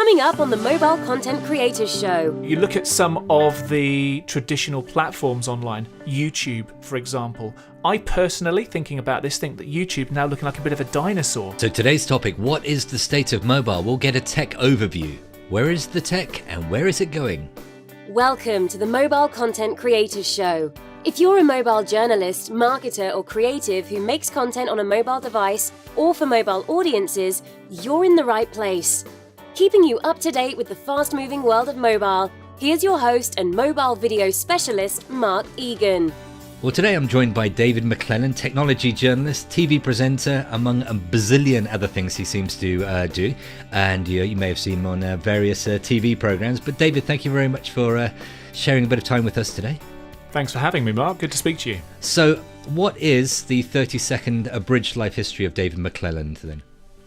Coming up on the Mobile Content Creators Show. You look at some of the traditional platforms online, YouTube, for example. I personally, thinking about this, think that YouTube now looking like a bit of a dinosaur. So today's topic, what is the state of mobile? We'll get a tech overview. Where is the tech and where is it going? Welcome to the Mobile Content Creators Show. If you're a mobile journalist, marketer or creative who makes content on a mobile device or for mobile audiences, you're in the right place. Keeping you up to date with the fast-moving world of mobile, here's your host and mobile video specialist, Mark Egan. Well, today I'm joined by David McClelland, technology journalist, TV presenter, among a bazillion other things he seems to do. And you may have seen him on various TV programs. But David, thank you very much for sharing a bit of time with us today. Thanks for having me, Mark. Good to speak to you. So, what is the 30-second abridged life history of David McClelland then?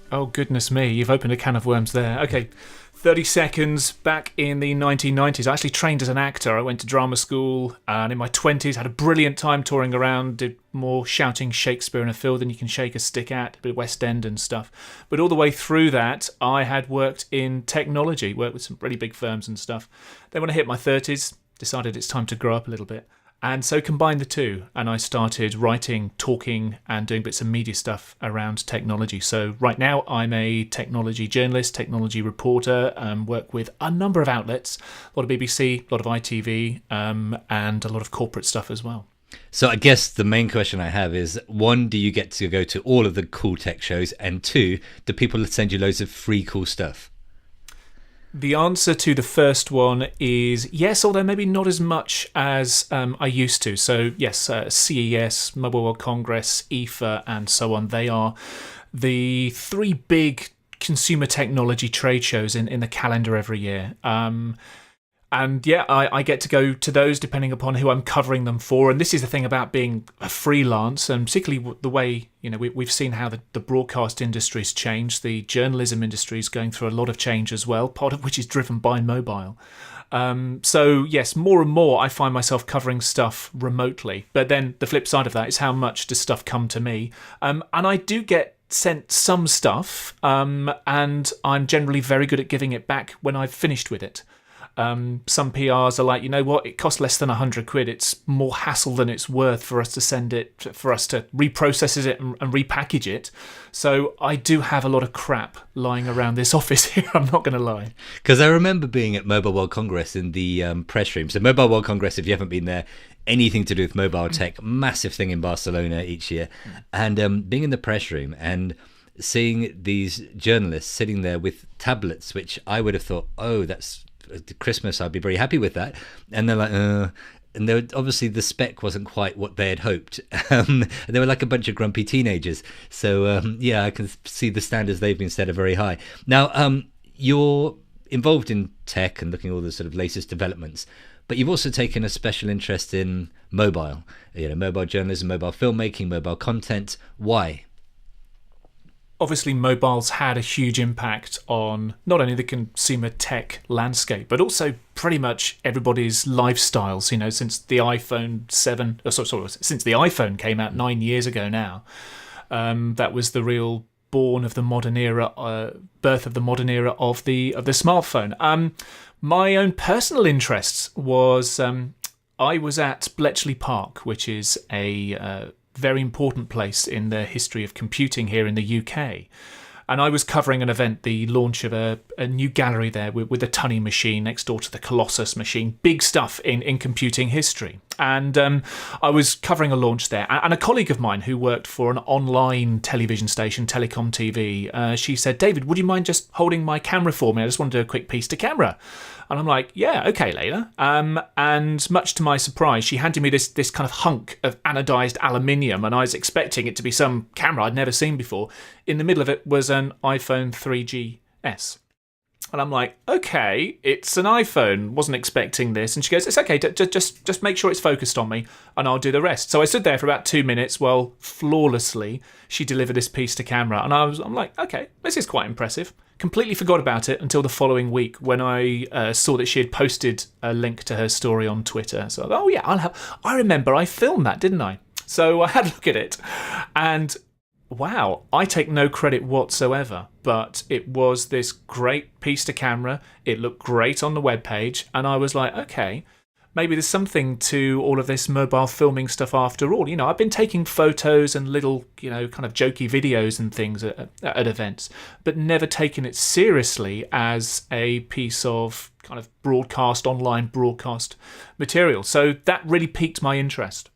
Oh, goodness me. You've opened a can of worms there. Okay, 30 seconds. Back in the 1990s, I actually trained as an actor. I went to drama school and in my 20s had a brilliant time touring around, did more shouting Shakespeare in a field than you can shake a stick at, a bit of West End and stuff. But all the way through that, I had worked in technology, worked with some really big firms and stuff. Then when I hit my 30s, decided it's time to grow up a little bit. And so combined the two, and I started writing, talking, and doing bits of media stuff around technology. So right now I'm a technology journalist, technology reporter, work with a number of outlets, a lot of BBC, a lot of ITV, and a lot of corporate stuff as well. So I guess the main question I have is, one, do you get to go to all of the cool tech shows? And two, do people send you loads of free cool stuff? The answer to the first one is yes, although maybe not as much as I used to. So yes, CES, Mobile World Congress, IFA and so on, they are the three big consumer technology trade shows in the calendar every year. And yeah, I get to go to those depending upon who I'm covering them for. And this is the thing about being a freelance, and particularly the way, we've seen how the broadcast industry's changed. The journalism industry is going through a lot of change as well, part of which is driven by mobile. So yes, more and more I find myself covering stuff remotely. But then the flip side of that is how much does stuff come to me? And I do get sent some stuff, and I'm generally very good at giving it back when I've finished with it. Some PRs are like, you know what, it costs less than £100. It's more hassle than it's worth for us to send it, for us to reprocess it and repackage it. So I do have a lot of crap lying around this office here, I'm not going to lie. Because I remember being at Mobile World Congress in the press room. So Mobile World Congress, if you haven't been there, anything to do with mobile tech, massive thing in Barcelona each year. And being in the press room and seeing these journalists sitting there with tablets, which I would have thought, oh, that's Christmas, I'd be very happy with that. And they're like, and they were, obviously the spec wasn't quite what they had hoped. They were like a bunch of grumpy teenagers. So yeah, I can see the standards they've been set are very high. Now, you're involved in tech and looking at all the sort of latest developments, but you've also taken a special interest in mobile, mobile journalism, mobile filmmaking, mobile content. Why? Obviously, mobile's had a huge impact on not only the consumer tech landscape, but also pretty much everybody's lifestyles. Since the iPhone 7, since the iPhone came out 9 years ago now, that was the real born of the modern era, birth of the modern era of the smartphone. My own personal interests was I was at Bletchley Park, which is a very important place in the history of computing here in the UK. And I was covering an event, the launch of a new gallery there with a Tunney machine next door to the Colossus machine. Big stuff in computing history. And I was covering a launch there. And a colleague of mine who worked for an online television station, Telecom TV, she said, David, would you mind just holding my camera for me? I just want to do a quick piece to camera. And I'm like, yeah, okay, Layla. And much to my surprise, she handed me this kind of hunk of anodized aluminium, and I was expecting it to be some camera I'd never seen before. In the middle of it was an iPhone 3GS. And I'm like, okay, it's an iPhone. Wasn't expecting this. And she goes, it's okay, just make sure it's focused on me and I'll do the rest. So I stood there for about 2 minutes while flawlessly she delivered this piece to camera. And I'm like, okay, this is quite impressive. Completely forgot about it until the following week when I saw that she had posted a link to her story on Twitter. So I thought, oh yeah, I remember I filmed that, didn't I? So I had a look at it, and wow, I take no credit whatsoever, but it was this great piece to camera. It looked great on the webpage, and I was like, okay, maybe there's something to all of this mobile filming stuff after all. I've been taking photos and little, kind of jokey videos and things at events, but never taken it seriously as a piece of kind of online broadcast material. So that really piqued my interest.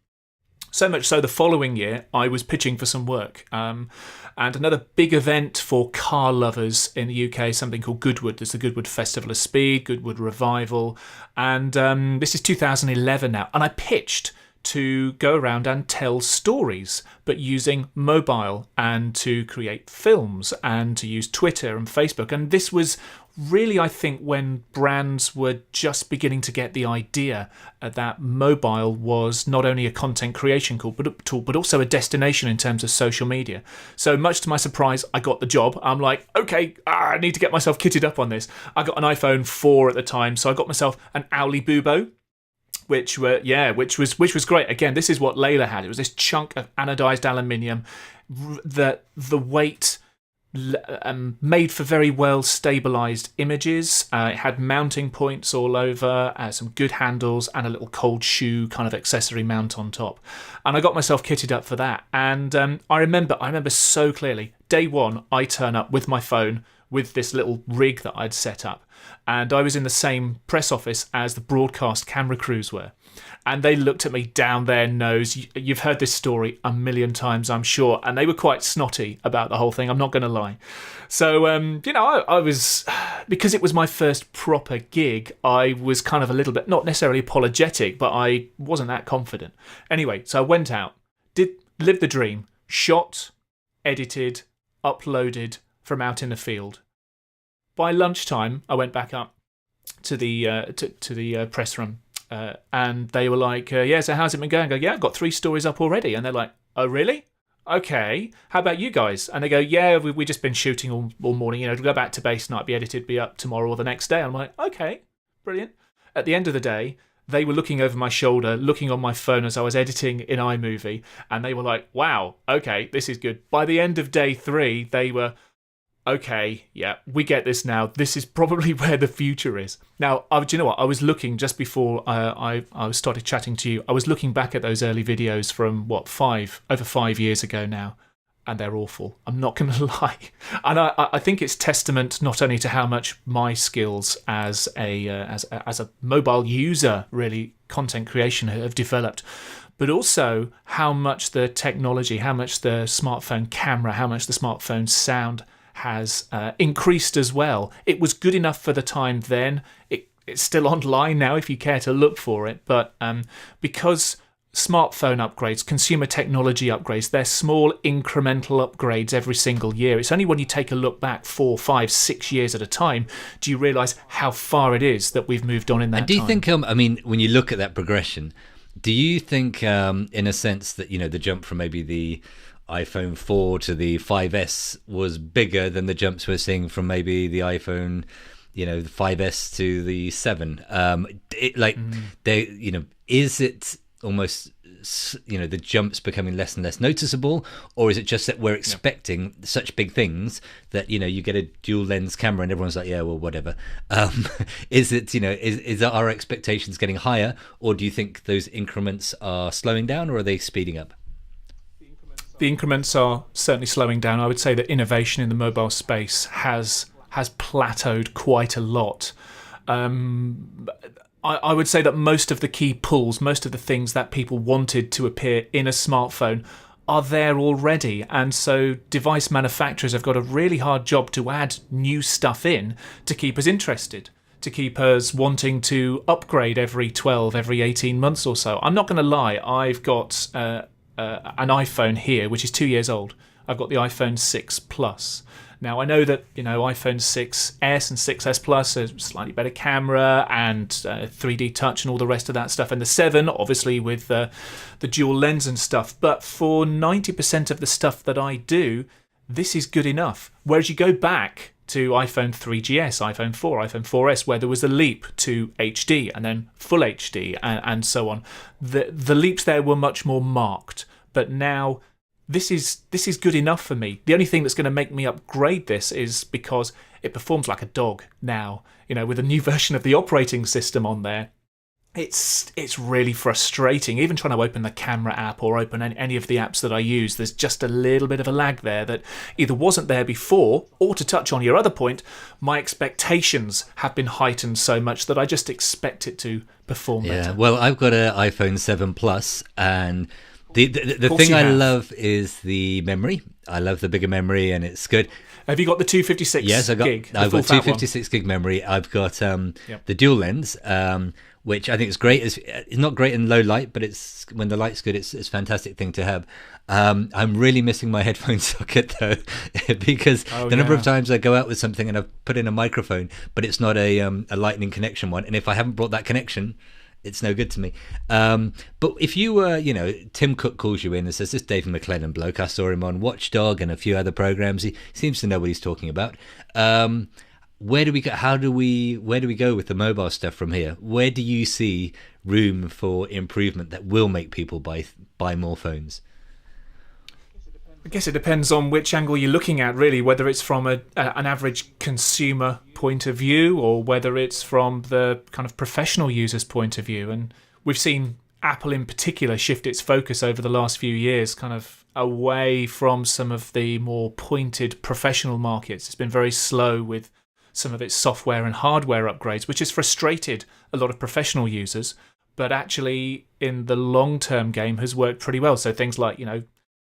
So much so the following year, I was pitching for some work. And another big event for car lovers in the UK, something called Goodwood. There's the Goodwood Festival of Speed, Goodwood Revival. And this is 2011 now. And I pitched to go around and tell stories, but using mobile, and to create films, and to use Twitter and Facebook. And this was really, I think, when brands were just beginning to get the idea that mobile was not only a content creation tool, but also a destination in terms of social media. So much to my surprise, I got the job. I'm like, okay, I need to get myself kitted up on this. I got an iPhone 4 at the time, so I got myself an Owly Bubo, which was great. Again, this is what Layla had. It was this chunk of anodized aluminium, the weight made for very well stabilized images. It had mounting points all over, some good handles, and a little cold shoe kind of accessory mount on top. And I got myself kitted up for that. And I remember so clearly, day one, I turn up with my phone with this little rig that I'd set up. And I was in the same press office as the broadcast camera crews were. And they looked at me down their nose. You've heard this story a million times, I'm sure. And they were quite snotty about the whole thing, I'm not going to lie. So, I was, because it was my first proper gig, I was kind of a little bit, not necessarily apologetic, but I wasn't that confident. Anyway, so I went out, lived the dream, shot, edited, uploaded from out in the field. By lunchtime, I went back up to the press room, and they were like, so how's it been going? I go, yeah, I've got 3 stories up already. And they're like, oh, really? Okay. How about you guys? And they go, yeah, we've just been shooting all morning. It'll go back to base night, be edited, be up tomorrow or the next day. I'm like, okay, brilliant. At the end of the day, they were looking over my shoulder, looking on my phone as I was editing in iMovie, and they were like, wow, okay, this is good. By the end of day 3, they were, okay, yeah, we get this now. This is probably where the future is. Now, do you know what? I was looking just before I started chatting to you. I was looking back at those early videos from over 5 years ago now, and they're awful. I'm not going to lie. And I think it's testament not only to how much my skills as a mobile user, really, content creation have developed, but also how much the technology, how much the smartphone camera, how much the smartphone sound has increased as well. It was good enough for the time then. It's still online now if you care to look for it, but because smartphone upgrades, consumer technology upgrades, they're small incremental upgrades every single year. It's only when you take a look back 4, 5, 6 years at a time do you realise how far it is that we've moved on in that time. And do you think, when you look at that progression, do you think in a sense that, the jump from maybe the iPhone 4 to the 5S was bigger than the jumps we're seeing from maybe the iPhone, the 5S to the 7? Is it almost, the jumps becoming less and less noticeable, or is it just that we're expecting such big things that, you get a dual lens camera and everyone's like, yeah, well, whatever. Is it, is our expectations getting higher, or do you think those increments are slowing down, or are they speeding up? The increments are certainly slowing down. I would say that innovation in the mobile space has plateaued quite a lot. I would say that most of the key pulls, most of the things that people wanted to appear in a smartphone are there already. And so device manufacturers have got a really hard job to add new stuff in to keep us interested, to keep us wanting to upgrade every 12, every 18 months or so. I'm not going to lie, I've got an iPhone here, which is 2 years old. I've got the iPhone 6 Plus. Now, I know that, iPhone 6S and 6S Plus are slightly better camera and 3D touch and all the rest of that stuff. And the 7, obviously, with the dual lens and stuff. But for 90% of the stuff that I do, this is good enough. Whereas you go back to iPhone 3GS, iPhone 4, iPhone 4S, where there was a leap to HD and then full HD and so on. The leaps there were much more marked. But now this is good enough for me. The only thing that's going to make me upgrade this is because it performs like a dog now. With a new version of the operating system on there, it's really frustrating. Even trying to open the camera app or open any of the apps that I use, there's just a little bit of a lag there that either wasn't there before, or, to touch on your other point, my expectations have been heightened so much that I just expect it to perform better. Well, I've got an iPhone 7 Plus, and the thing I love is the memory. I love the bigger memory, and it's good. Have you got the 256 gig? I've got 256 gig memory. I've got the dual lens, which I think is great. It's not great in low light, but it's when the light's good, it's a fantastic thing to have. I'm really missing my headphone socket though, because the number of times I go out with something and I've put in a microphone, but it's not a lightning connection one, and if I haven't brought that connection, it's no good to me. But if you were, Tim Cook calls you in and says, this David McClelland bloke, I saw him on Watchdog and a few other programs. He seems to know what he's talking about. Where do we go? Where do we go with the mobile stuff from here? Where do you see room for improvement that will make people buy more phones? I guess it depends on which angle you're looking at, really, whether it's from an average consumer point of view or whether it's from the kind of professional user's point of view. And we've seen Apple in particular shift its focus over the last few years, kind of away from some of the more pointed professional markets. It's been very slow with some of its software and hardware upgrades, which has frustrated a lot of professional users, but actually in the long-term game has worked pretty well. So things like,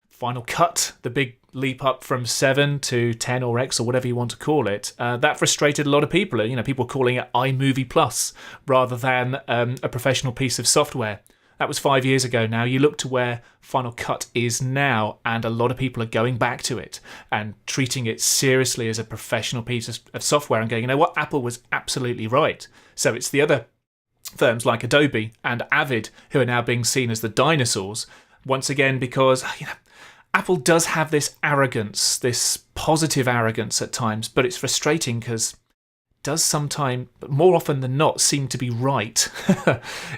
Final Cut, the big leap up from 7 to 10 or X or whatever you want to call it, that frustrated a lot of people. People calling it iMovie Plus rather than a professional piece of software. That was 5 years ago now. You look to where Final Cut is now, and a lot of people are going back to it and treating it seriously as a professional piece of software and going, you know what, Apple was absolutely right. So it's the other firms like Adobe and Avid who are now being seen as the dinosaurs, once again, because Apple does have this arrogance, this positive arrogance at times, but it's frustrating because it does sometimes, more often than not, seem to be right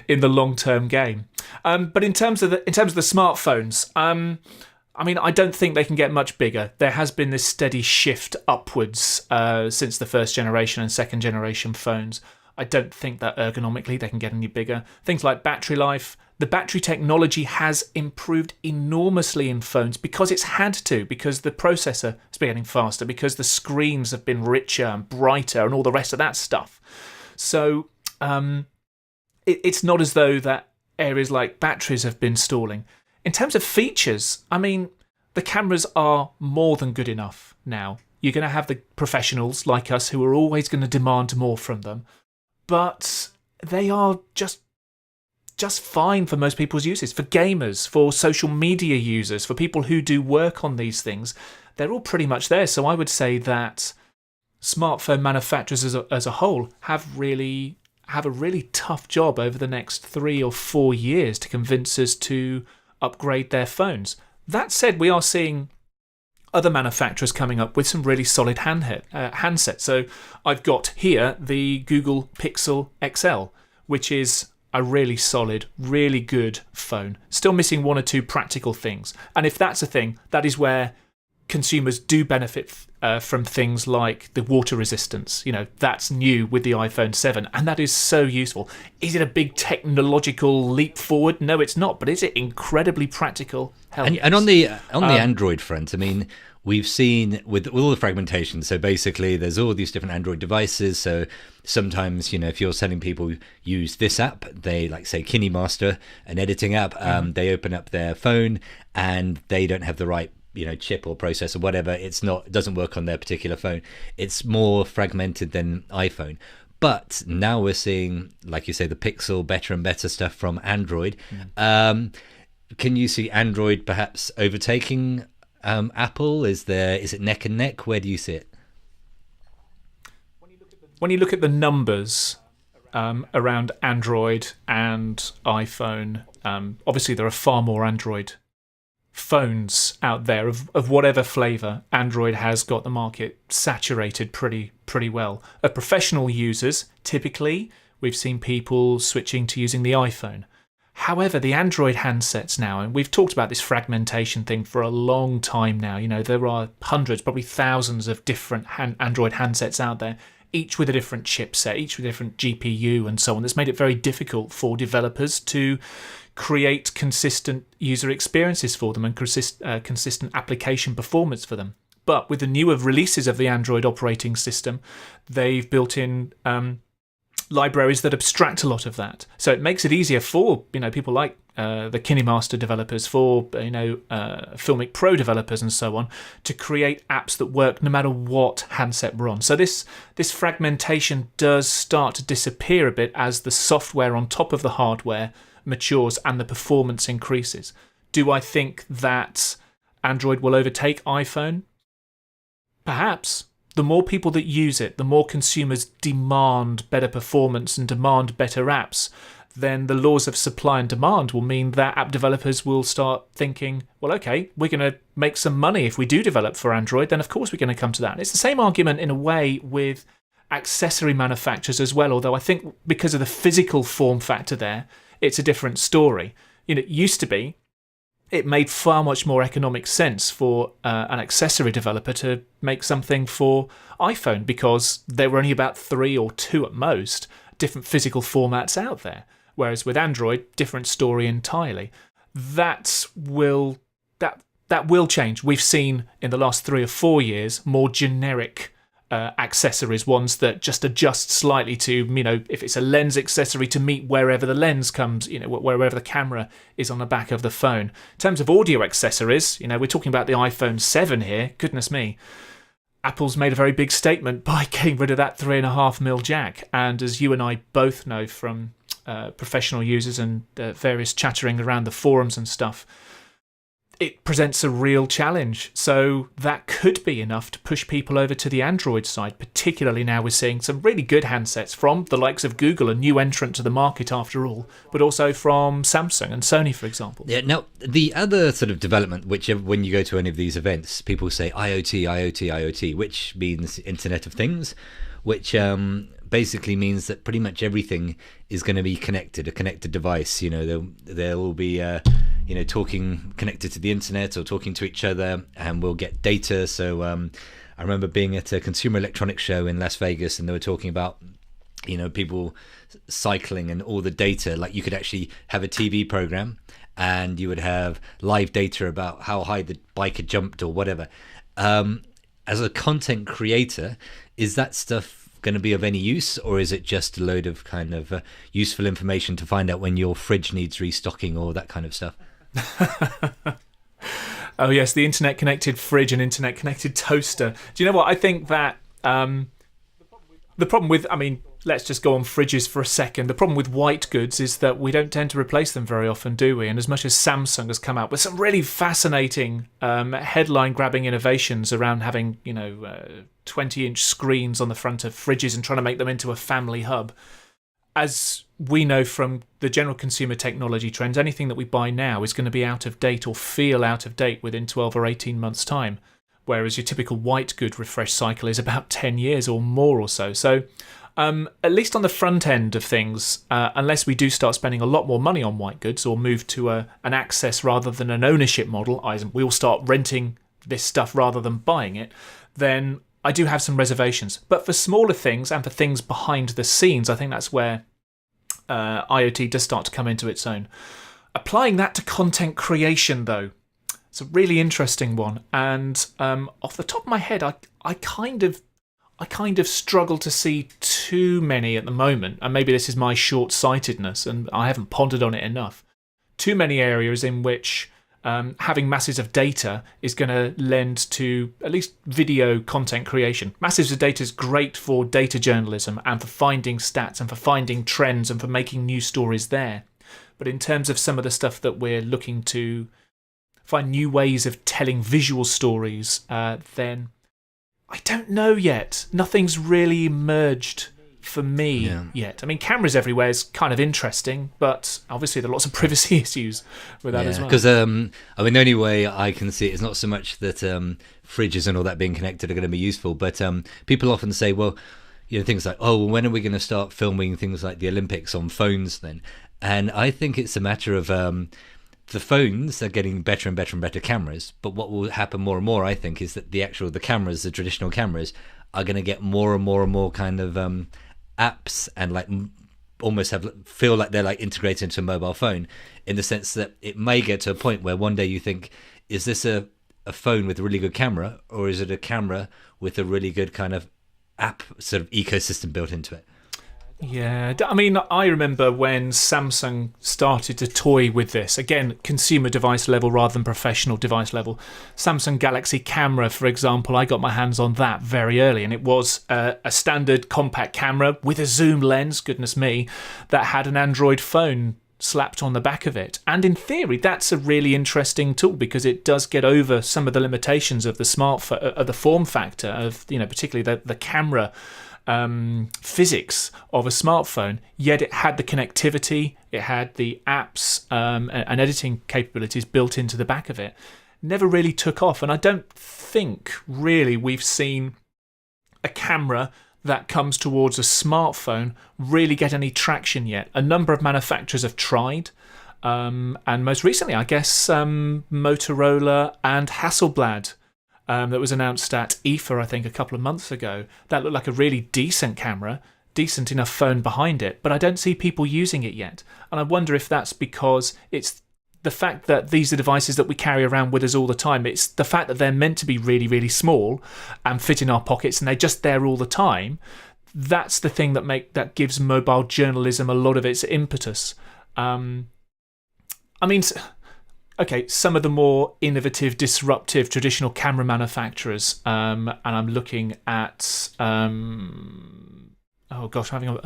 in the long-term game. But in terms of the smartphones, I don't think they can get much bigger. There has been this steady shift upwards since the first generation and second generation phones. I don't think that ergonomically they can get any bigger. Things like battery life, the battery technology has improved enormously in phones because it's had to, because the processor has been getting faster, because the screens have been richer and brighter and all the rest of that stuff. So it's not as though that areas like batteries have been stalling. In terms of features, the cameras are more than good enough now. You're going to have the professionals like us who are always going to demand more from them, but they are just fine for most people's uses. For gamers, for social media users, for people who do work on these things, they're all pretty much there. So I would say that smartphone manufacturers as a whole have a really tough job over the next 3 or 4 years to convince us to upgrade their phones. That said, we are seeing other manufacturers coming up with some really solid handsets. So I've got here the Google Pixel XL, which is a really solid, really good phone. Still missing 1 or 2 practical things. And if that's a thing, that is where consumers do benefit from things like the water resistance. That's new with the iPhone 7, and that is so useful. Is it a big technological leap forward? No, it's not. But is it incredibly practical? And on the Android front, we've seen with all the fragmentation, so basically there's all these different Android devices. So sometimes, if you're telling people use this app, they like say KineMaster, an editing app, they open up their phone and they don't have the right chip or processor, whatever. It doesn't work on their particular phone. It's more fragmented than iPhone. But now we're seeing, like you say, the Pixel, better and better stuff from Android. Can you see Android perhaps overtaking Apple? Is it neck and neck? Where do you see it? When you look at the numbers around Android and iPhone, obviously there are far more Android phones out there of whatever flavour. Android has got the market saturated pretty well. Professional users, typically, we've seen people switching to using the iPhone. However, the Android handsets now, and we've talked about this fragmentation thing for a long time now. There are hundreds, probably thousands of different Android handsets out there, each with a different chipset, each with a different GPU and so on. That's made it very difficult for developers to create consistent user experiences for them and consistent application performance for them. But with the newer releases of the Android operating system, they've built in libraries that abstract a lot of that. So it makes it easier for people like the KineMaster developers, for Filmic Pro developers and so on, to create apps that work no matter what handset we're on. So this fragmentation does start to disappear a bit as the software on top of the hardware matures and the performance increases. Do I think that Android will overtake iPhone? Perhaps. The more people that use it, the more consumers demand better performance and demand better apps, then the laws of supply and demand will mean that app developers will start thinking, well, okay, we're going to make some money if we do develop for Android, then of course we're going to come to that. And it's the same argument in a way with accessory manufacturers as well, although I think because of the physical form factor there, it's a different story. It used to be, it made far much more economic sense for an accessory developer to make something for iPhone because there were only about 3 or 2 at most different physical formats out there. Whereas with Android, different story entirely. That will change. We've seen in the last 3 or 4 years more generic accessories, ones that just adjust slightly to, if it's a lens accessory, to meet wherever the lens comes, wherever the camera is on the back of the phone. In terms of audio accessories, we're talking about the iPhone 7 here, goodness me. Apple's made a very big statement by getting rid of that 3.5mm jack, and as you and I both know from professional users and various chattering around the forums and stuff, it presents a real challenge. So that could be enough to push people over to the Android side, particularly now we're seeing some really good handsets from the likes of Google, a new entrant to the market after all, but also from Samsung and Sony, for example. Yeah, now, the other sort of development, which when you go to any of these events, people say IoT, IoT, IoT, which means Internet of Things, which basically means that pretty much everything is going to be connected, a connected device. There will be talking connected to the internet or talking to each other, and we'll get data. So I remember being at a consumer electronics show in Las Vegas, and they were talking about people cycling and all the data. Like you could actually have a TV program and you would have live data about how high the bike had jumped or whatever. As a content creator, is that stuff going to be of any use, or is it just a load of kind of useful information to find out when your fridge needs restocking or that kind of stuff? Oh yes, the internet connected fridge and internet connected toaster. Do you know what I think that the problem with, let's just go on fridges for a second. The problem with white goods is that we don't tend to replace them very often, do we? And as much as Samsung has come out with some really fascinating headline-grabbing innovations around having 20-inch screens on the front of fridges and trying to make them into a family hub, as we know from the general consumer technology trends, anything that we buy now is going to be out of date or feel out of date within 12 or 18 months' time, whereas your typical white good refresh cycle is about 10 years or more or so. So at least on the front end of things, unless we do start spending a lot more money on white goods or move to an access rather than an ownership model, we'll start renting this stuff rather than buying it, then I do have some reservations. But for smaller things and for things behind the scenes, I think that's where IoT does start to come into its own. Applying that to content creation, though, it's a really interesting one. And off the top of my head, I kind of struggle to see too many at the moment, and maybe this is my short-sightedness and I haven't pondered on it enough. Too many areas in which having masses of data is going to lend to at least video content creation. Masses of data is great for data journalism and for finding stats and for finding trends and for making new stories there. But in terms of some of the stuff that we're looking to find new ways of telling visual stories, then I don't know yet. Nothing's really emerged for me yet. Cameras everywhere is kind of interesting, but obviously there are lots of privacy issues with that as well. Because the only way I can see it is not so much that fridges and all that being connected are going to be useful, but people often say, well, things like, when are we going to start filming things like the Olympics on phones then? And I think it's a matter of the phones are getting better and better and better cameras. But what will happen more and more, I think, is that the cameras, the traditional cameras, are going to get more and more and more kind of apps and like almost feel like they're like integrated into a mobile phone, in the sense that it may get to a point where one day you think, is this a phone with a really good camera, or is it a camera with a really good kind of app sort of ecosystem built into it? Yeah, I mean, I remember when Samsung started to toy with this, again, consumer device level rather than professional device level. Samsung Galaxy Camera, for example, I got my hands on that very early, and it was a standard compact camera with a zoom lens, goodness me, that had an Android phone slapped on the back of it. And in theory, that's a really interesting tool, because it does get over some of the limitations of the smartphone, of the form factor of, particularly the camera physics of a smartphone, yet it had the connectivity, it had the apps and editing capabilities built into the back of it. Never really took off, and I don't think really we've seen a camera that comes towards a smartphone really get any traction yet. A number of manufacturers have tried, and most recently, I guess, Motorola and Hasselblad, that was announced at IFA, I think, a couple of months ago. That looked like a really decent camera, decent enough phone behind it, but I don't see people using it yet. And I wonder if that's because it's the fact that these are devices that we carry around with us all the time. It's the fact that they're meant to be really, really small and fit in our pockets, and they're just there all the time. That's the thing that gives mobile journalism a lot of its impetus. Okay, some of the more innovative, disruptive, traditional camera manufacturers, and I'm looking at, I'm having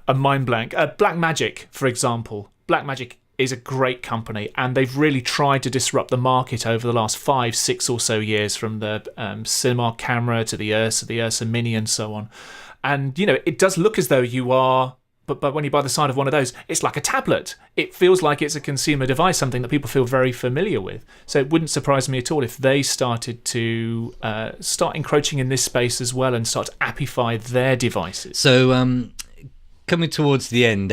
a mind blank. Blackmagic, for example. Blackmagic is a great company, and they've really tried to disrupt the market over the last 5, 6 or so years, from the cinema camera to the Ursa Mini and so on. And, it does look as though you are... But when you buy the side of one of those, it's like a tablet. It feels like it's a consumer device, something that people feel very familiar with. So it wouldn't surprise me at all if they started to start encroaching in this space as well and start to appify their devices. So coming towards the end,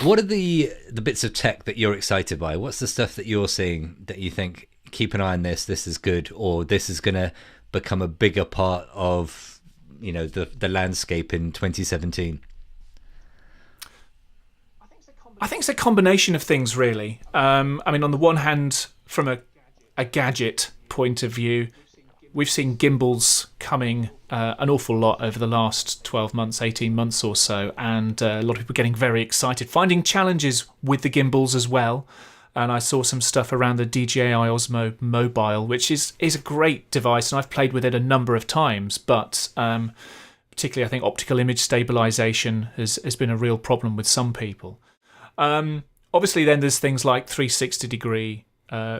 what are the bits of tech that you're excited by? What's the stuff that you're seeing that you think, keep an eye on this is good, or this is going to become a bigger part of the landscape in 2017? I think it's a combination of things, really. On the one hand, from a gadget point of view, we've seen gimbals coming an awful lot over the last 12 months, 18 months or so, and a lot of people getting very excited, finding challenges with the gimbals as well. And I saw some stuff around the DJI Osmo Mobile, which is a great device, and I've played with it a number of times, but particularly I think optical image stabilization has been a real problem with some people. Obviously, then there's things like 360-degree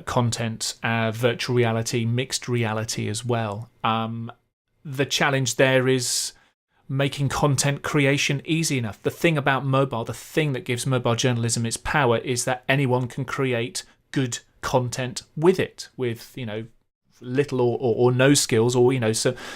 content, virtual reality, mixed reality as well. The challenge there is making content creation easy enough. The thing about mobile, the thing that gives mobile journalism its power, is that anyone can create good content with it, with little or no skills, or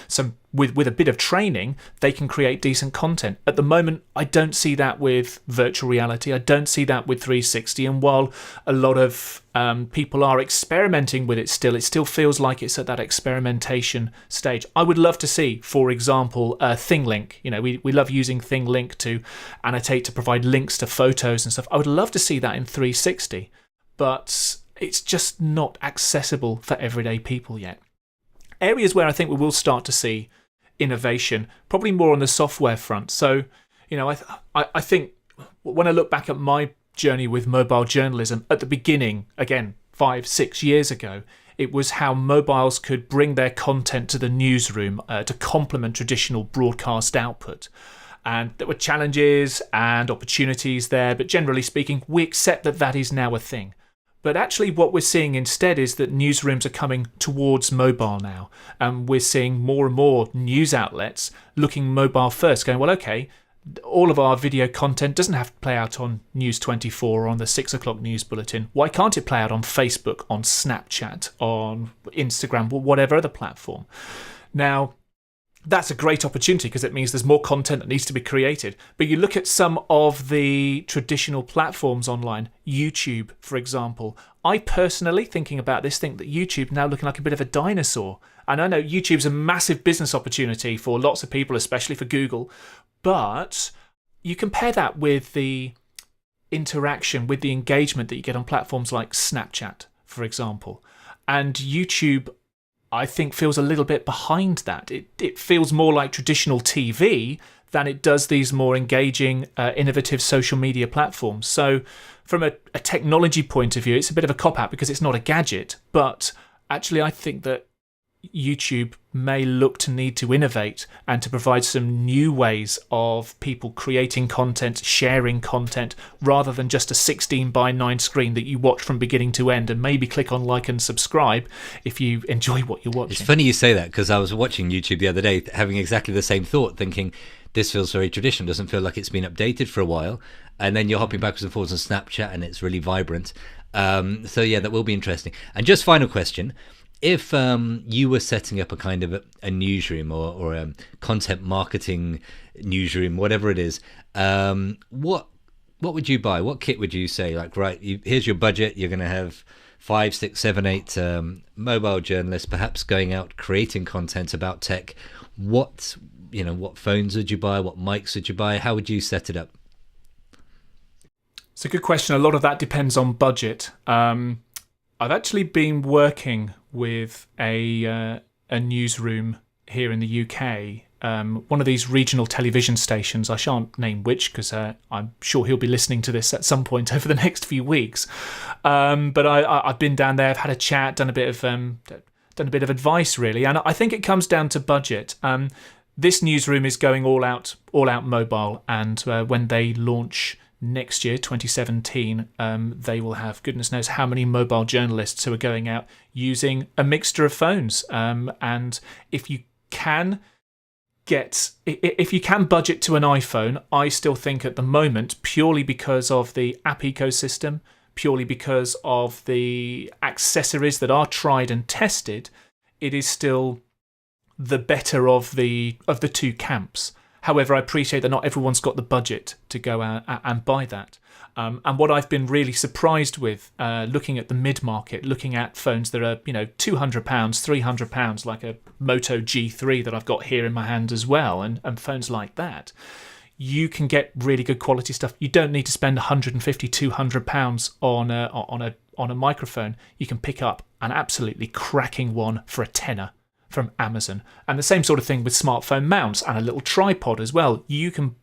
some with a bit of training, they can create decent content. At the moment, I don't see that with virtual reality. I don't see that with 360. And while a lot of people are experimenting with it still feels like it's at that experimentation stage. I would love to see, for example, ThingLink. We love using ThingLink to annotate, to provide links to photos and stuff. I would love to see that in 360, but it's just not accessible for everyday people yet. Areas where I think we will start to see innovation, probably more on the software front. So, I think when I look back at my journey with mobile journalism, at the beginning, again, 5, 6 years ago, it was how mobiles could bring their content to the newsroom to complement traditional broadcast output. And there were challenges and opportunities there, but generally speaking, we accept that is now a thing. But actually what we're seeing instead is that newsrooms are coming towards mobile now. And we're seeing more and more news outlets looking mobile first, going, well, okay, all of our video content doesn't have to play out on News 24 or on the 6 o'clock news bulletin. Why can't it play out on Facebook, on Snapchat, on Instagram, or whatever other platform? Now, that's a great opportunity because it means there's more content that needs to be created. But you look at some of the traditional platforms online, YouTube, for example. I personally, thinking about this, think that YouTube now looking like a bit of a dinosaur. And I know YouTube's a massive business opportunity for lots of people, especially for Google. But you compare that with the interaction, with the engagement that you get on platforms like Snapchat, for example. And YouTube, I think, feels a little bit behind that. It feels more like traditional TV than it does these more engaging, innovative social media platforms. So from a technology point of view, it's a bit of a cop-out because it's not a gadget. But actually, I think that YouTube may look to need to innovate and to provide some new ways of people creating content, sharing content, rather than just a 16:9 screen that you watch from beginning to end and maybe click on like and subscribe if you enjoy what you're watching. It's funny you say that because I was watching YouTube the other day having exactly the same thought, thinking this feels very traditional, doesn't feel like it's been updated for a while. And then you're hopping backwards and forwards on Snapchat and it's really vibrant. So yeah, that will be interesting. And just final question. If you were setting up a kind of a newsroom or a content marketing newsroom, whatever it is, what would you buy? What kit would you say? Like, right, here's your budget. You're going to have 5, 6, 7, 8 mobile journalists, perhaps going out creating content about tech. What phones would you buy? What mics would you buy? How would you set it up? It's a good question. A lot of that depends on budget. I've actually been working with a newsroom here in the UK, one of these regional television stations. I shan't name which because I'm sure he'll be listening to this at some point over the next few weeks. But I've been down there. I've had a chat, done a bit of advice really, and I think it comes down to budget. This newsroom is going all out mobile, and when they launch next year, 2017, they will have goodness knows how many mobile journalists who are going out using a mixture of phones. And if you can budget to an iPhone, I still think at the moment, purely because of the app ecosystem, purely because of the accessories that are tried and tested, it is still the better of the two camps. However, I appreciate that not everyone's got the budget to go out and buy that. And what I've been really surprised with, looking at the mid-market, looking at phones that are, £200, £300, like a Moto G3 that I've got here in my hand as well, and phones like that, you can get really good quality stuff. You don't need to spend £150, £200 on a microphone. You can pick up an absolutely cracking one for a tenner from Amazon. And the same sort of thing with smartphone mounts and a little tripod as well. You can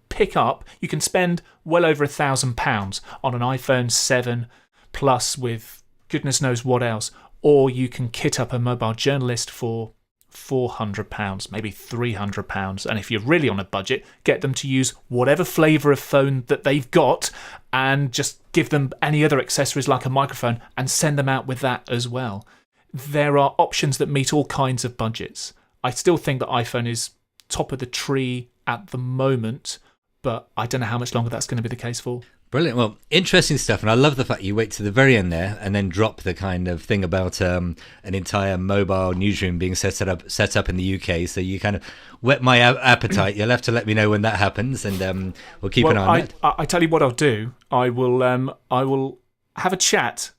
spend well over £1,000 on an iPhone 7 Plus with goodness knows what else, or you can kit up a mobile journalist for £400, maybe £300. And if you're really on a budget, get them to use whatever flavour of phone that they've got and just give them any other accessories like a microphone and send them out with that as well. There are options that meet all kinds of budgets. I still think that iPhone is top of the tree at the moment, but I don't know how much longer that's going to be the case for. Brilliant. Well, interesting stuff. And I love the fact you wait to the very end there and then drop the kind of thing about an entire mobile newsroom being set up in the UK. So you kind of whet my appetite. You'll have to let me know when that happens, and we'll keep an eye on it. I tell you what I'll do. I will have a chat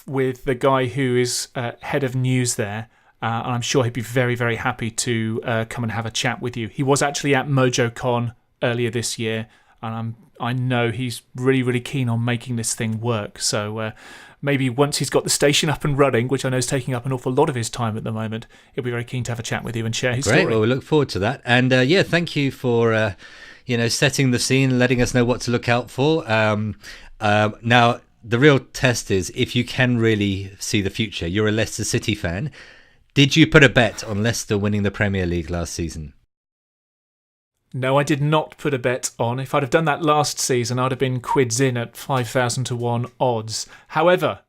with the guy who is head of news there, and I'm sure he'd be very, very happy to come and have a chat with you. He was actually at MojoCon earlier this year, and I know he's really, really keen on making this thing work. So maybe once he's got the station up and running, which I know is taking up an awful lot of his time at the moment, he'll be very keen to have a chat with you and share his story. Great, well, we look forward to that. And thank you for setting the scene, letting us know what to look out for. Now, the real test is if you can really see the future. You're a Leicester City fan. Did you put a bet on Leicester winning the Premier League last season? No, I did not put a bet on. If I'd have done that last season, I'd have been quids in at 5,000 to 1 odds. However,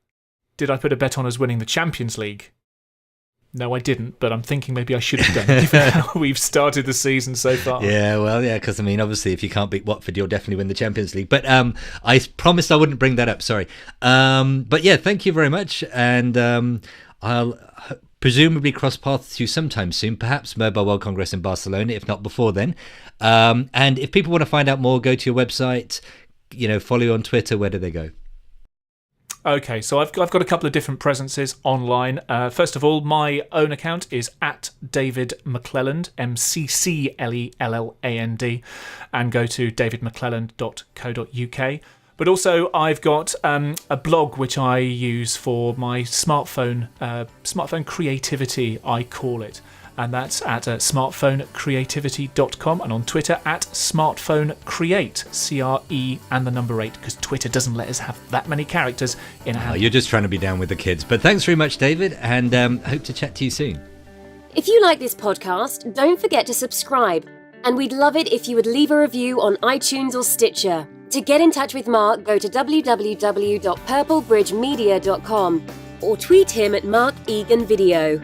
did I put a bet on us winning the Champions League? No, I didn't, but I'm thinking maybe I should have done, given how we've started the season so far. Yeah, well, yeah, because, obviously, if you can't beat Watford, you'll definitely win the Champions League. But I promised I wouldn't bring that up, sorry. But yeah, thank you very much, and I'll presumably cross paths with you sometime soon, perhaps Mobile World Congress in Barcelona, if not before then. And if people want to find out more, go to your website, follow you on Twitter. Where do they go? Okay, so I've got a couple of different presences online. First of all, my own account is at David McClelland, MCCLELLAND, and go to davidmcclelland.co.uk. But also, I've got a blog which I use for my smartphone creativity, I call it. And that's at smartphonecreativity.com, and on Twitter at smartphonecreate, CRE and the number 8, because Twitter doesn't let us have that many characters in a handle. You're just trying to be down with the kids. But thanks very much, David, and hope to chat to you soon. If you like this podcast, don't forget to subscribe. And we'd love it if you would leave a review on iTunes or Stitcher. To get in touch with Mark, go to www.purplebridgemedia.com or tweet him at Mark Egan Video.